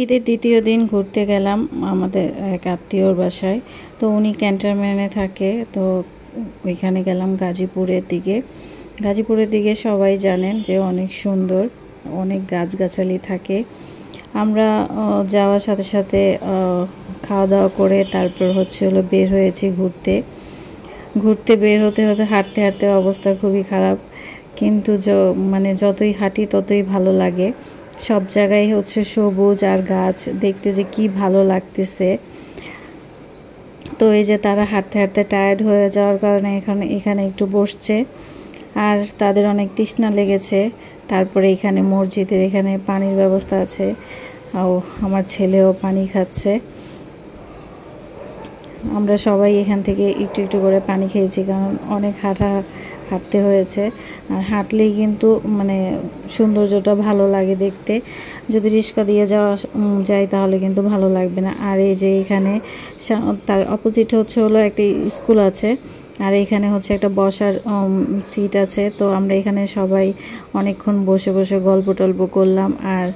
ঈদের দ্বিতীয় দিন ঘুরতে গেলাম আমাদের এক আত্মীয়র বাসায়। তো উনি ক্যান্টনমেন্টে থাকে, তো ওইখানে গেলাম গাজীপুরের দিকে সবাই জানেন যে অনেক সুন্দর, অনেক গাছগাছালি থাকে। আমরা যাওয়ার সাথে সাথে খাওয়া দাওয়া করে তারপর হলো বের হয়েছি ঘুরতে বের হতে হতে হাঁটতে হাঁটতে অবস্থা খুবই খারাপ, কিন্তু মানে যতই হাঁটি ততই ভালো লাগে। সব জায়গায় সবুজ আর গাছ দেখতে যে কি ভালো লাগতেছে। তো এই যে তারা হাঁটতে হাঁটতে টায়ার্ড হয়ে যাওয়ার কারণে এখানে একটু বসছে, আর তাদের অনেক তৃষ্ণা লেগেছে। তারপরে এখানে মসজিদের এখানে পানির ব্যবস্থা আছে, আমার ছেলেও পানি খাচ্ছে। আমরা সবাই এখান থেকে একটু একটু করে পানি খেয়েছি, কারণ অনেক হাঁটতে হয়েছে। আর হাঁটলেই কিন্তু মানে সৌন্দর্যটা ভালো লাগে দেখতে। যদি রিক্সা দিয়ে যায় তাহলে কিন্তু ভালো লাগবে না। আর এই যে এখানে তার অপোজিটে হলো একটা স্কুল আছে, আর এখানে একটা বসার সিট আছে। তো আমরা এখানে সবাই অনেকক্ষণ বসে বসে গল্প টল্প করলাম। আর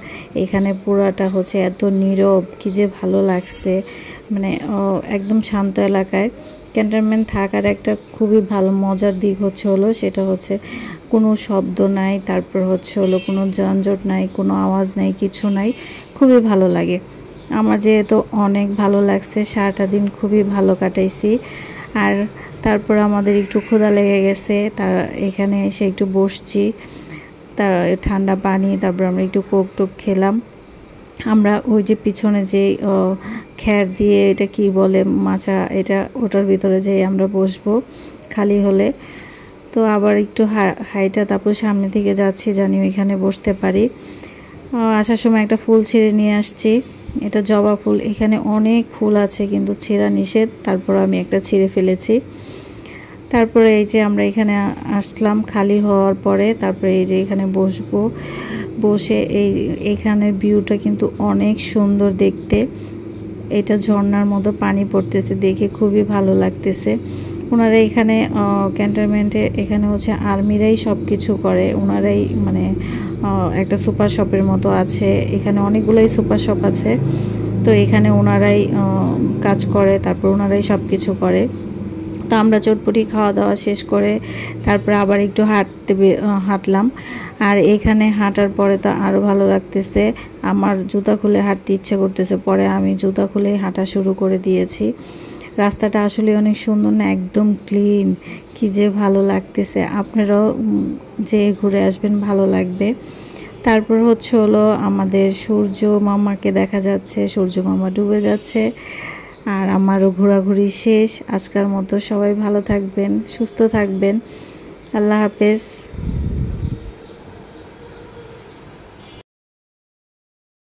এখানে পুরাটা এত নীরব, কি যে ভালো লাগছে, মানে একদম শান্ত এলাকায়। ক্যান্টনমেন্ট থাকার একটা খুবই ভালো মজার দিক সেটা কোনো শব্দ নাই, তারপর কোনো যানজট নাই, কোনো আওয়াজ নাই, কিছু নাই, খুবই ভালো লাগে। আমার যেহেতু অনেক ভালো লাগছে, সারাটা দিন খুবই ভালো কাটাইছি। আর তারপর আমাদের একটু ক্ষুধা লেগে গেছে, এখানে এসে একটু বসছি, তার ঠান্ডা পানি, তারপর আমরা একটু কোক টোক খেলাম। আমরা ওই যে পিছনে যে খ্যার দিয়ে, এটা কি বলে, মাচা, ওটার ভিতরে যেয়ে আমরা বসবো খালি হলে। তো আবার একটু হাইটা তারপর সামনে থেকে যাচ্ছি, জানি ওইখানে বসতে পারি। আসার সময় একটা ফুল ছিঁড়ে নিয়ে আসছি, এটা জবা ফুল। এখানে অনেক ফুল আছে কিন্তু ছিঁড়া নিষেধ, তারপর আমি একটা ছিঁড়ে ফেলেছি। তারপরে এই যে আমরা এখানে আসলাম খালি হওয়ার পরে, তারপরে এই যে এখানে বসে এইখানের ভিউটা কিন্তু অনেক সুন্দর দেখতে। এটা ঝর্ণার মতো পানি পড়তেছে, দেখে খুবই ভালো লাগতেছে। ওনারা এখানে ক্যান্টনমেন্টে এখানে আর্মিরাই সব কিছু করে, ওনারাই মানে একটা সুপার শপের মতো আছে, এখানে অনেকগুলোই সুপার শপ আছে। তো এখানে ওনারাই কাজ করে, তারপর ওনারাই সব কিছু করে। তো আমরা চটপটি খাওয়া দাওয়া শেষ করে তারপরে আবার একটু হাঁটলাম। আর এখানে হাঁটার পরে তো আরও ভালো লাগতেছে, আমার জুতা খুলে হাঁটতে ইচ্ছে করতেছে, পরে আমি জুতা খুলেই হাঁটা শুরু করে দিয়েছি। রাস্তাটা আসলে অনেক সুন্দর না, একদম ক্লিন, কি যে ভালো লাগতেছে। আপনারাও যে ঘুরে আসবেন, ভালো লাগবে। তারপর আমাদের সূর্য মামাকে দেখা যাচ্ছে, সূর্য মামা ডুবে যাচ্ছে। আর আমারও ঘোরাঘুরি শেষ। আজকের মতো সবাই ভালো থাকবেন, সুস্থ থাকবেন। আল্লাহ হাফেজ।